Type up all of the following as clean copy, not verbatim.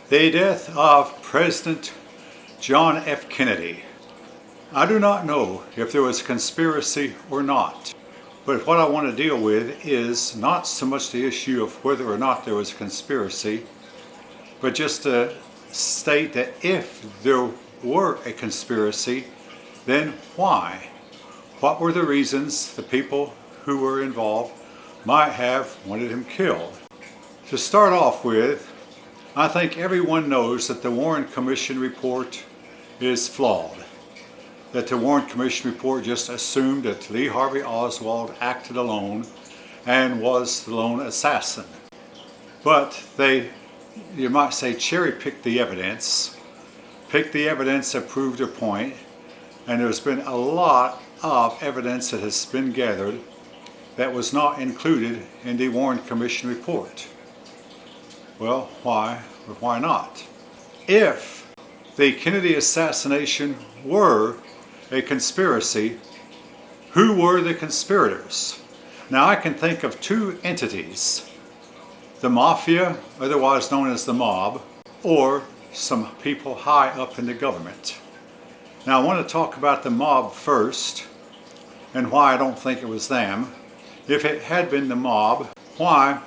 The death of President John F. Kennedy. I do not know if there was a conspiracy or not, but what I want to deal with is not so much the issue of whether or not there was a conspiracy, but just to state that if there were a conspiracy, then why? What were the reasons the people who were involved might have wanted him killed? To start off with, I think everyone knows that the Warren Commission report is flawed. That the Warren Commission report just assumed that Lee Harvey Oswald acted alone and was the lone assassin. But they, you might say, cherry-picked the evidence that proved their point, and there's been a lot of evidence that has been gathered that was not included in the Warren Commission report. Well, why or why not? If the Kennedy assassination were a conspiracy, who were the conspirators? Now I can think of two entities: the mafia, otherwise known as the mob, or some people high up in the government. Now I want to talk about the mob first and why I don't think it was them. If it had been the mob, why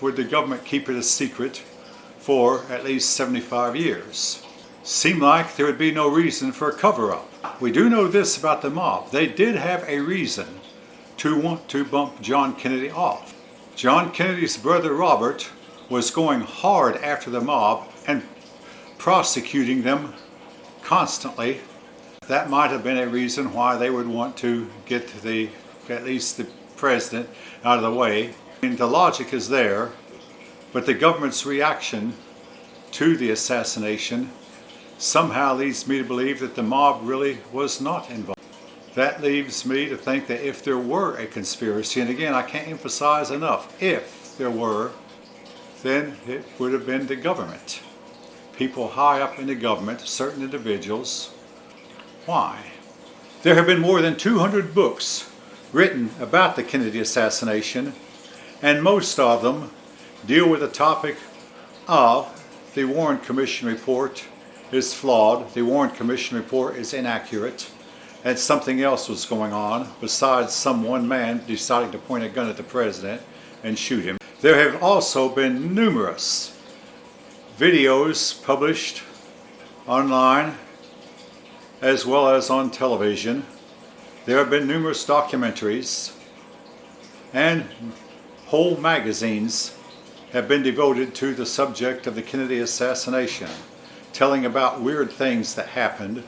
would the government keep it a secret for at least 75 years? Seemed like there would be no reason for a cover-up. We do know this about the mob. They did have a reason to want to bump John Kennedy off. John Kennedy's brother Robert was going hard after the mob and prosecuting them constantly. That might have been a reason why they would want to get at least the president out of the way. I mean, the logic is there, but the government's reaction to the assassination somehow leads me to believe that the mob really was not involved. That leaves me to think that if there were a conspiracy, and again I can't emphasize enough, if there were, then it would have been the government. People high up in the government, certain individuals. Why? There have been more than 200 books written about the Kennedy assassination, and most of them deal with the topic of the Warren Commission report is flawed, the Warren Commission report is inaccurate, and something else was going on besides some one man deciding to point a gun at the president and shoot him. There have also been numerous videos published online as well as on television. There have been numerous documentaries, and whole magazines have been devoted to the subject of the Kennedy assassination, telling about weird things that happened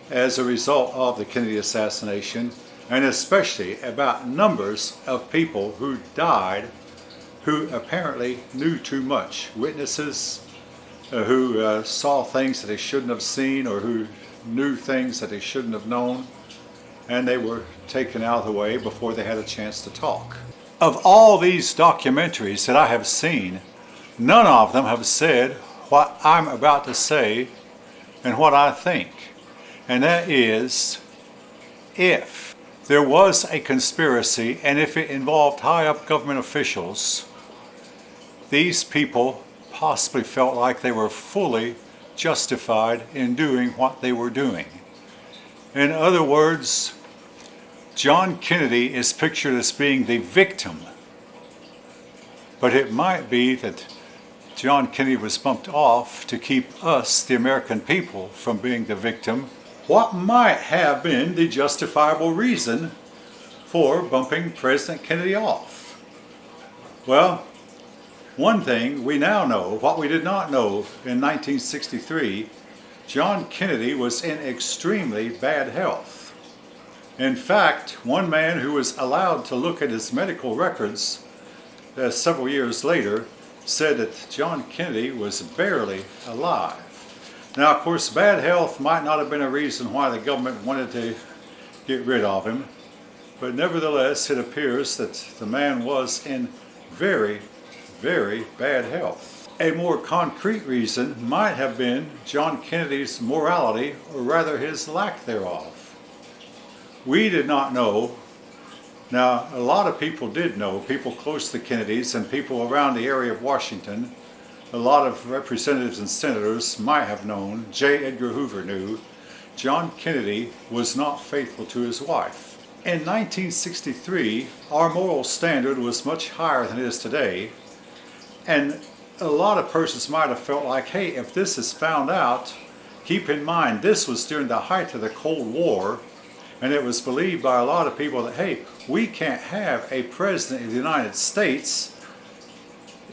as a result of the Kennedy assassination, and especially about numbers of people who died who apparently knew too much. Witnesses who saw things that they shouldn't have seen, or who knew things that they shouldn't have known, and they were taken out of the way before they had a chance to talk. Of all these documentaries that I have seen, none of them have said what I'm about to say and what I think. And that is, if there was a conspiracy and if it involved high up government officials, these people possibly felt like they were fully justified in doing what they were doing. In other words, John Kennedy is pictured as being the victim, but it might be that John Kennedy was bumped off to keep us, the American people, from being the victim. What might have been the justifiable reason for bumping President Kennedy off? Well, one thing we now know, what we did not know in 1963, John Kennedy was in extremely bad health. In fact, one man who was allowed to look at his medical records several years later said that John Kennedy was barely alive. Now, of course, bad health might not have been a reason why the government wanted to get rid of him, but nevertheless, it appears that the man was in very, very bad health. A more concrete reason might have been John Kennedy's morality, or rather his lack thereof. We did not know. Now, a lot of people did know, people close to the Kennedys and people around the area of Washington, a lot of representatives and senators might have known, J. Edgar Hoover knew, John Kennedy was not faithful to his wife. In 1963, our moral standard was much higher than it is today, and a lot of persons might have felt like, hey, if this is found out, keep in mind this was during the height of the Cold War, and it was believed by a lot of people that, hey, we can't have a president of the United States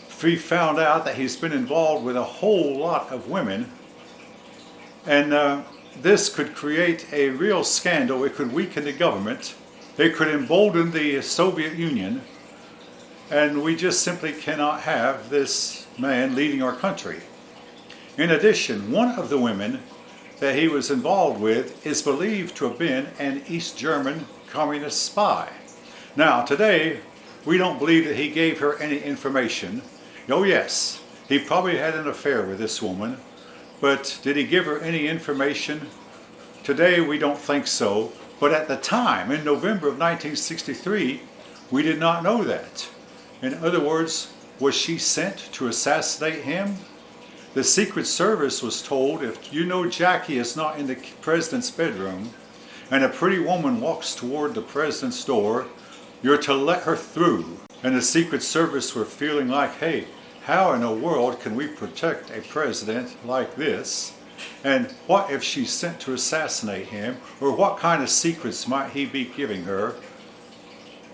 if we found out that he's been involved with a whole lot of women. And this could create a real scandal. It could weaken the government. It could embolden the Soviet Union. And we just simply cannot have this man leading our country. In addition, one of the women that he was involved with is believed to have been an East German communist spy. Now, today, we don't believe that he gave her any information. Oh yes, he probably had an affair with this woman, but did he give her any information? Today, we don't think so, but at the time, in November of 1963, we did not know that. In other words, was she sent to assassinate him? The Secret Service was told, if you know Jackie is not in the president's bedroom and a pretty woman walks toward the president's door, you're to let her through. And the Secret Service were feeling like, hey, how in the world can we protect a president like this? And what if she's sent to assassinate him? Or what kind of secrets might he be giving her?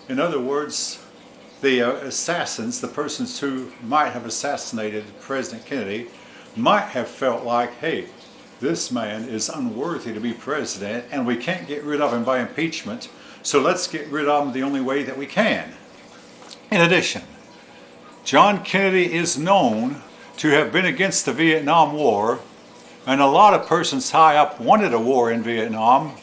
In other words, the assassins, the persons who might have assassinated President Kennedy, might have felt like, hey, this man is unworthy to be president and we can't get rid of him by impeachment, so let's get rid of him the only way that we can. In addition, John Kennedy is known to have been against the Vietnam War, and a lot of persons high up wanted a war in Vietnam,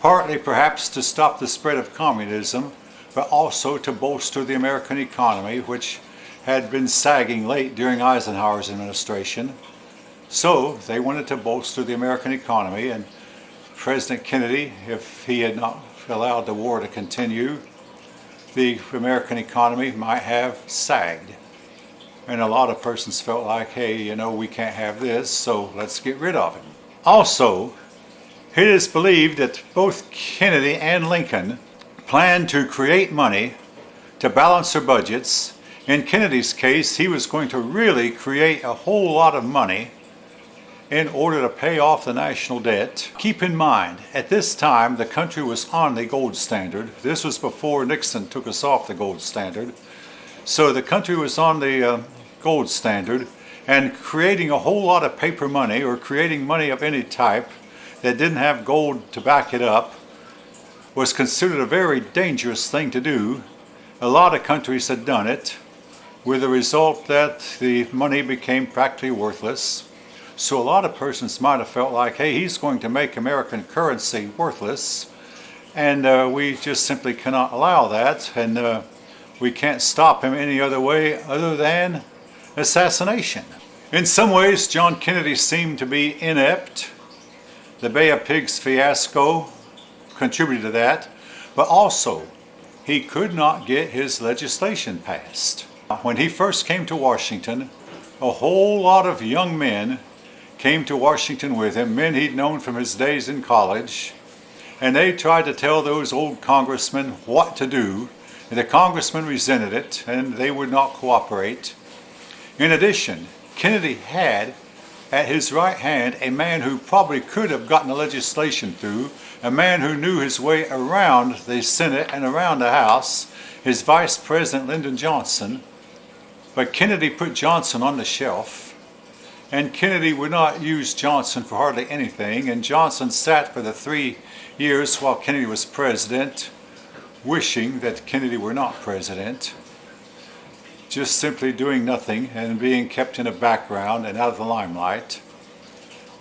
partly perhaps to stop the spread of communism, but also to bolster the American economy, which had been sagging late during Eisenhower's administration. So they wanted to bolster the American economy, and President Kennedy, if he had not allowed the war to continue, the American economy might have sagged. And a lot of persons felt like, hey, you know, we can't have this, so let's get rid of him. Also, it is believed that both Kennedy and Lincoln planned to create money to balance their budgets. In Kennedy's case, he was going to really create a whole lot of money in order to pay off the national debt. Keep in mind, at this time, the country was on the gold standard. This was before Nixon took us off the gold standard. So the country was on the gold standard, and creating a whole lot of paper money or creating money of any type that didn't have gold to back it up was considered a very dangerous thing to do. A lot of countries had done it, with the result that the money became practically worthless. So a lot of persons might have felt like, hey, he's going to make American currency worthless, and we just simply cannot allow that, and we can't stop him any other way other than assassination. In some ways, John Kennedy seemed to be inept. The Bay of Pigs fiasco contributed to that, but also he could not get his legislation passed. When he first came to Washington, a whole lot of young men came to Washington with him, men he'd known from his days in college, and they tried to tell those old congressmen what to do. The congressmen resented it, and they would not cooperate. In addition, Kennedy had at his right hand a man who probably could have gotten the legislation through, a man who knew his way around the Senate and around the House, his Vice President Lyndon Johnson. But Kennedy put Johnson on the shelf, and Kennedy would not use Johnson for hardly anything, and Johnson sat for the 3 years while Kennedy was president, wishing that Kennedy were not president, just simply doing nothing and being kept in the background and out of the limelight.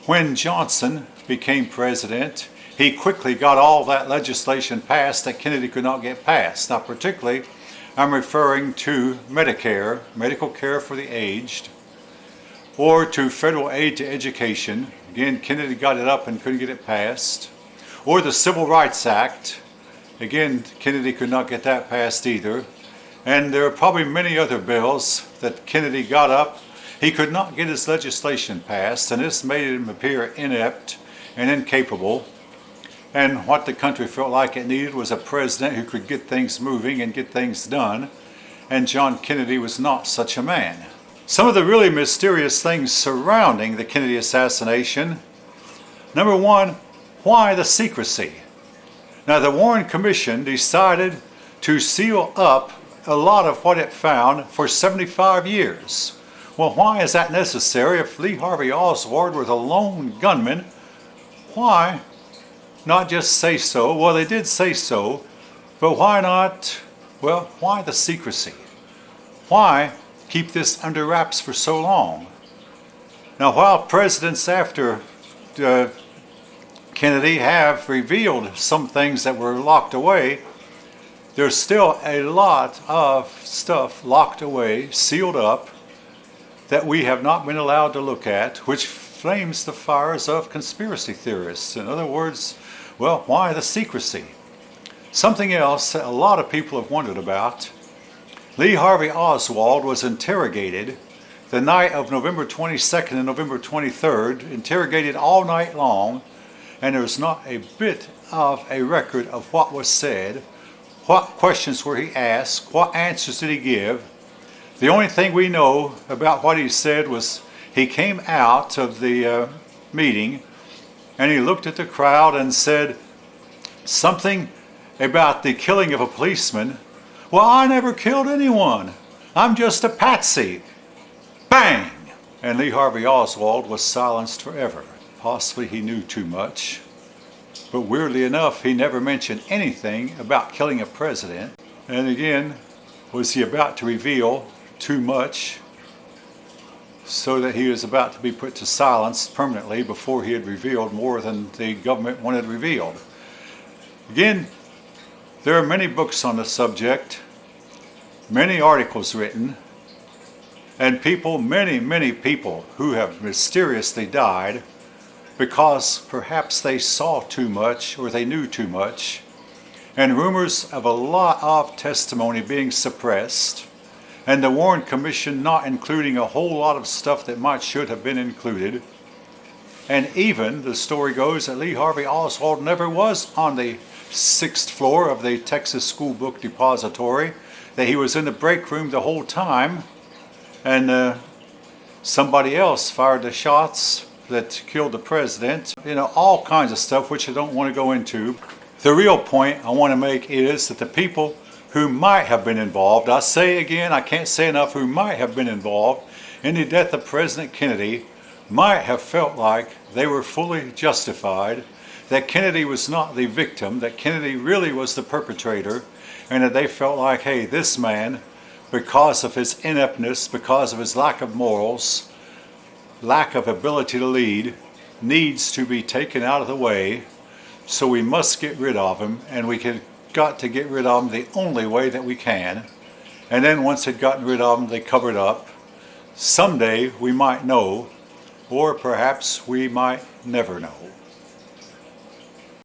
When Johnson became president, he quickly got all that legislation passed that Kennedy could not get passed. Now, particularly, I'm referring to Medicare, medical care for the aged, or to federal aid to education. Again, Kennedy got it up and couldn't get it passed. Or the Civil Rights Act. Again, Kennedy could not get that passed either. And there are probably many other bills that Kennedy got up He could not get his legislation passed, and this made him appear inept and incapable. And what the country felt like it needed was a president who could get things moving and get things done. And John Kennedy was not such a man. Some of the really mysterious things surrounding the Kennedy assassination. Number one, why the secrecy? Now, the Warren Commission decided to seal up a lot of what it found for 75 years. Well, why is that necessary? If Lee Harvey Oswald was a lone gunman, why not just say so? Well, they did say so, but why not, well, why the secrecy? Why keep this under wraps for so long? Now, while presidents after Kennedy have revealed some things that were locked away, there's still a lot of stuff locked away, sealed up, that we have not been allowed to look at, which flames the fires of conspiracy theorists. In other words, well, why the secrecy? Something else that a lot of people have wondered about. Lee Harvey Oswald was interrogated the night of November 22nd and November 23rd, interrogated all night long, and there's not a bit of a record of what was said, what questions were he asked, what answers did he give. The only thing we know about what he said was he came out of the meeting and he looked at the crowd and said something about the killing of a policeman. Well, I never killed anyone. I'm just a patsy. Bang! And Lee Harvey Oswald was silenced forever. Possibly he knew too much. But weirdly enough, he never mentioned anything about killing a president. And again, was he about to reveal too much so that he was about to be put to silence permanently before he had revealed more than the government wanted revealed? Again, there are many books on the subject, many articles written, and people, many people who have mysteriously died because perhaps they saw too much or they knew too much, and rumors of a lot of testimony being suppressed, and the Warren Commission not including a whole lot of stuff that should have been included. And even the story goes that Lee Harvey Oswald never was on the 6th floor of the Texas School Book Depository, that he was in the break room the whole time, and somebody else fired the shots that killed the president. You know, all kinds of stuff which I don't want to go into. The real point I want to make is that the people who might have been involved, I say again, I can't say enough, who might have been involved in the death of President Kennedy might have felt like they were fully justified, that Kennedy was not the victim, that Kennedy really was the perpetrator, and that they felt like, hey, this man, because of his ineptness, because of his lack of morals, lack of ability to lead, needs to be taken out of the way, so we must get rid of him, and got to get rid of him the only way that we can. And then once they'd gotten rid of him, they covered up. Someday we might know, or perhaps we might never know.